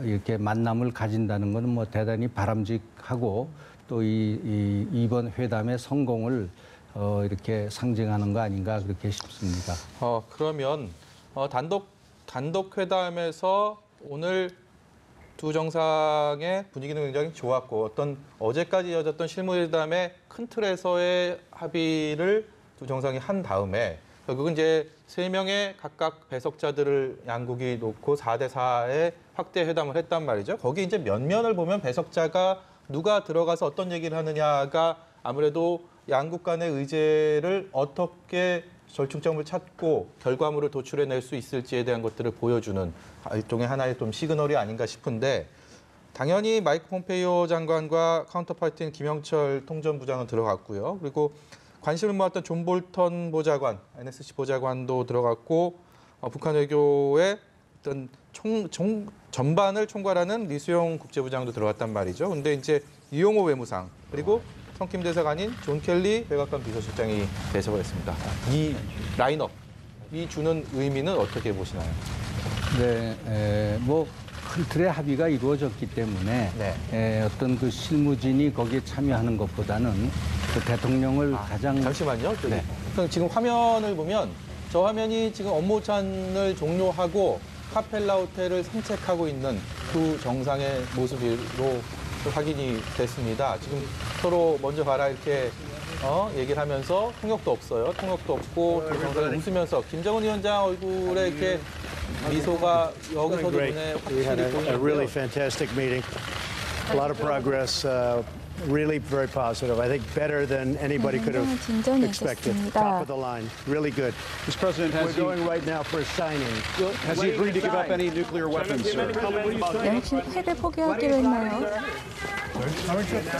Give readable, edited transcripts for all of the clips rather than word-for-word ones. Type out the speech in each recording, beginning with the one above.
이렇게 만남을 가진다는 것은 뭐 대단히 바람직하고 또 이번 회담의 성공을 이렇게 상징하는 거 아닌가 그렇게 싶습니다. 그러면 단독 회담에서 오늘 두 정상의 분위기는 굉장히 좋았고 어제까지 이어졌던 실무회담의 큰 틀에서의 합의를 두 정상이 한 다음에 결국은 이제 3명의 각각 배석자들을 양국이 놓고 4대 4의 확대 회담을 했단 말이죠. 거기 이제 면면을 보면 배석자가 누가 들어가서 어떤 얘기를 하느냐가 아무래도 양국 간의 의제를 어떻게 절충점을 찾고 결과물을 도출해낼 수 있을지에 대한 것들을 보여주는 일종의 하나의 좀 시그널이 아닌가 싶은데 당연히 마이크 폼페이오 장관과 카운터파트인 김영철 통전부장은 들어갔고요. 그리고 관심을 모았던 존 볼턴 보좌관, NSC 보좌관도 들어갔고 북한 외교의 어떤 전반을 총괄하는 리수용 국제부장도 들어갔단 말이죠. 근데 이제 이용호 외무상 그리고 성킴 대사관인 존 켈리 백악관 비서실장이 배석을 했습니다. 이 라인업이 주는 의미는 어떻게 보시나요? 네, 뭐 큰 틀의 합의가 이루어졌기 때문에 어떤 그 실무진이 거기에 참여하는 것보다는 그 대통령을 가장 잠시만요. 지금 화면을 보면 저 화면이 지금 업무 오찬을 종료하고 카펠라 호텔을 산책하고 있는 두 정상의 모습으로 확인이 됐습니다. 지금 서로 먼저 가라 이렇게 얘기를 하면서 통역도 없어요. 통역도 없고 두 정상이 웃으면서 김정은 위원장 얼굴에 이렇게 미소가 여기서도 눈에 We had 확실히 a really 보이는데요. fantastic meeting. A lot of progress. Really very positive. I think better than anybody could have 진전이 expected. 있었습니다. Top of the line. Really good. Mr. President, We're going right now for a signing. has he agreed to give up any nuclear weapons, sir? 혹시 핵을 포기하기로 했나요?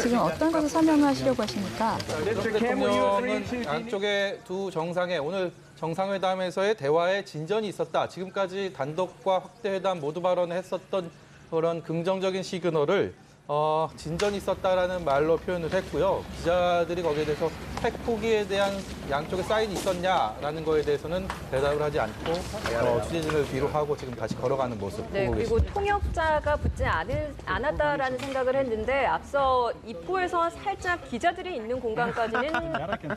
지금 어떤 것을 설명하시려고 하십니까? 대통령은 양쪽의 두 정상의 오늘 정상회담에서의 대화에 진전이 있었다. 지금까지 단독과 확대회담 모두 발언을 했었던 그런 긍정적인 시그널을 진전이 있었다라는 말로 표현을 했고요. 기자들이 거기에 대해서 핵 포기에 대한 양쪽의 사인이 있었냐라는 거에 대해서는 대답을 하지 않고 취재진을 뒤로 하고 지금 다시 걸어가는 모습 네, 보고 그리고 계십니다. 통역자가 붙지 않았다라는 생각을 했는데 앞서 입구에서 살짝 기자들이 있는 공간까지는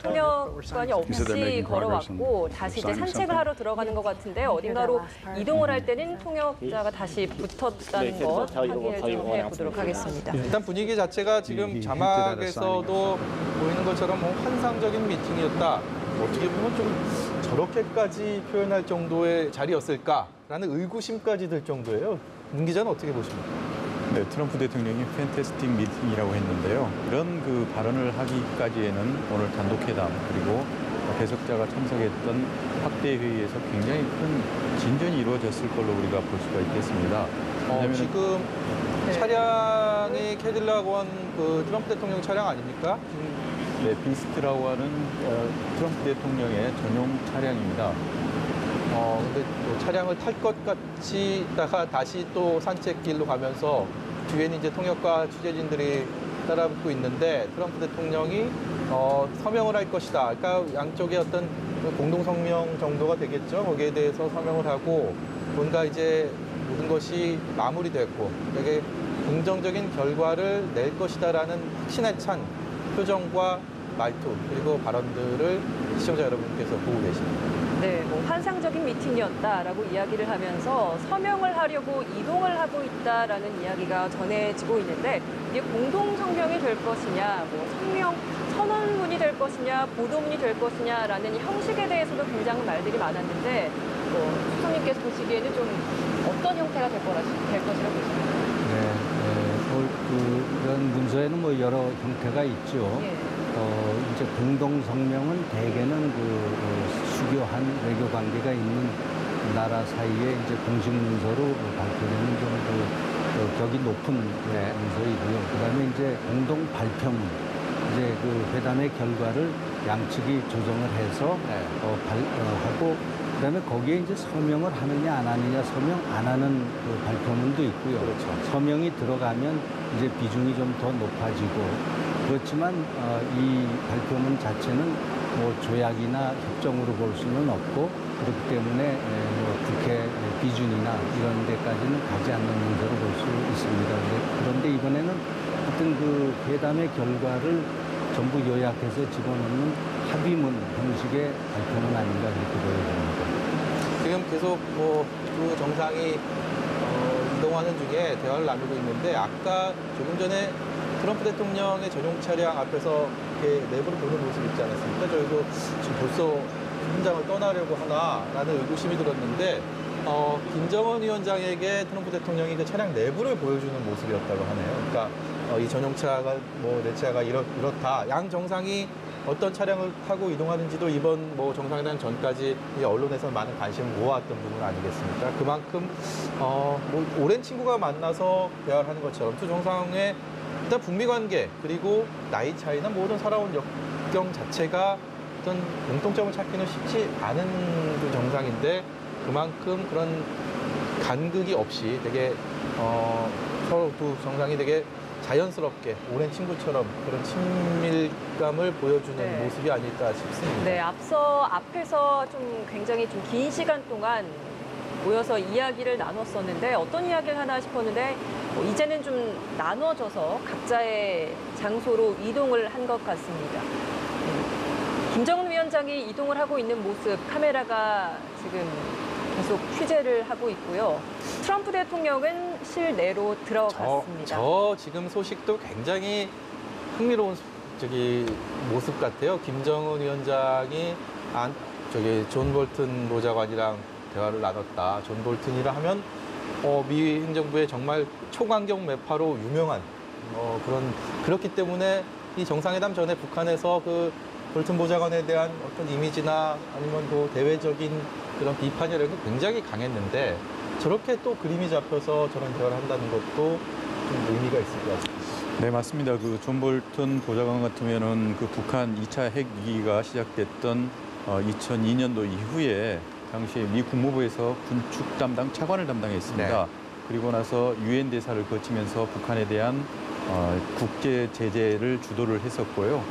통역관이 없이 걸어왔고 다시 이제 산책을 하러 들어가는 것 같은데 어딘가로 이동을 할 때는 통역자가 다시 붙었다는 것 확인을 좀 해보도록 하겠습니다. 일단 분위기 자체가 지금 자막에서도 보이는 것처럼 뭐 환상적인 미팅이었다. 어떻게 보면 좀 저렇게까지 표현할 정도의 자리였을까라는 의구심까지 들 정도예요. 문 기자는 어떻게 보십니까? 네, 트럼프 대통령이 팬테스틱 미팅이라고 했는데요. 이런 그 발언을 하기까지에는 오늘 단독회담 그리고 배석자가 참석했던 확대 회의에서 굉장히 큰 진전이 이루어졌을 걸로 우리가 볼 수가 있겠습니다. 지금 차량이 캐딜락 원 그 트럼프 대통령 차량 아닙니까? 네, 비스트라고 하는 트럼프 대통령의 전용 차량입니다. 근데 또 차량을 탈 것 같이 있다가 다시 또 산책길로 가면서 뒤에는 이제 통역과 취재진들이 따라붙고 있는데 트럼프 대통령이 서명을 할 것이다. 그러니까 양쪽의 어떤 공동 성명 정도가 되겠죠. 거기에 대해서 서명을 하고 뭔가 이제 모든 것이 마무리됐고 되게 긍정적인 결과를 낼 것이다라는 확신에 찬 표정과 말투 그리고 발언들을 시청자 여러분께서 보고 계십니다. 네, 뭐 환상적인 미팅이었다라고 이야기를 하면서 서명을 하려고 이동을 하고 있다라는 이야기가 전해지고 있는데 이게 공동 성명이 될 것이냐, 뭐 성명 선언문이 될 것이냐, 보도문이 될 것이냐라는 이 형식에 대해서도 굉장히 말들이 많았는데 수석님께서 보시기에는 좀 어떤 형태가 될 것이라고 보십니까? 그런 문서에는 뭐 여러 형태가 있죠. 이제 공동 성명은 대개는 수교한 외교 관계가 있는 나라 사이에 이제 공식 문서로 발표되는 좀 격이 높은 문서이고요. 그다음에 이제 공동 발표문, 이제 그 회담의 결과를 양측이 조정을 해서 하고. 그다음에 거기에 이제 서명을 하느냐 안 하느냐 서명 안 하는 그 발표문도 있고요. 그렇죠. 서명이 들어가면 이제 비중이 좀 더 높아지고 그렇지만 이 발표문 자체는 뭐 조약이나 협정으로 볼 수는 없고 그렇기 때문에 뭐 국회 비준이나 이런 데까지는 가지 않는 문제로 볼 수 그 회담의 결과를 전부 요약해서 집어넣는 합의문 형식의 발표는 아닌가 그렇게 보여집니다. 지금 계속 두 정상이 이동하는 중에 대화를 나누고 있는데 아까 조금 전에 트럼프 대통령의 전용 차량 앞에서 이렇게 내부를 보는 모습 있지 않았습니까? 저희도 지금 벌써 현장을 떠나려고 하나라는 의구심이 들었는데 김정은 위원장에게 트럼프 대통령이 그 차량 내부를 보여주는 모습이었다고 하네요. 그러니까 이 전용차가 내 차가 이렇다. 양 정상이 어떤 차량을 타고 이동하는지도 이번 정상회담 전까지 이 언론에서 많은 관심을 모아왔던 부분 아니겠습니까? 그만큼 오랜 친구가 만나서 대화를 하는 것처럼 두 정상의 일단 북미 관계 그리고 나이 차이나 모든 살아온 역경 자체가 어떤 공통점을 찾기는 쉽지 않은 두 정상인데 그만큼 그런 간극이 없이 되게 서로 두 정상이 되게 자연스럽게 오랜 친구처럼 그런 친밀감을 보여주는 네. 모습이 아닐까 싶습니다. 네, 앞에서 좀 굉장히 좀 긴 시간 동안 모여서 이야기를 나눴었는데 어떤 이야기를 하나 싶었는데 이제는 좀 나눠져서 각자의 장소로 이동을 한 것 같습니다. 김정은 위원장이 이동을 하고 있는 모습 카메라가 지금 계속 취재를 하고 있고요. 트럼프 대통령은 실내로 들어갔습니다. 저 지금 소식도 굉장히 흥미로운 모습 같아요. 김정은 위원장이 존 볼튼 보좌관이랑 대화를 나눴다. 존 볼튼이라 하면 미 행정부의 정말 초강경 매파로 유명한 그렇기 때문에 이 정상회담 전에 북한에서 그 볼튼 보좌관에 대한 어떤 이미지나 아니면 그 대외적인 그런 비판이라는 게 굉장히 강했는데 저렇게 또 그림이 잡혀서 저런 대화를 한다는 것도 좀 의미가 있을 것 같습니다. 네, 맞습니다. 그 존 볼튼 보좌관 같으면은 그 북한 2차 핵 위기가 시작됐던 2002년도 이후에 당시에 미 국무부에서 군축 담당 차관을 담당했습니다. 네. 그리고 나서 유엔 대사를 거치면서 북한에 대한 국제 제재를 주도를 했었고요.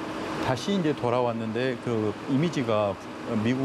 다시 이제 돌아왔는데 그 이미지가 미국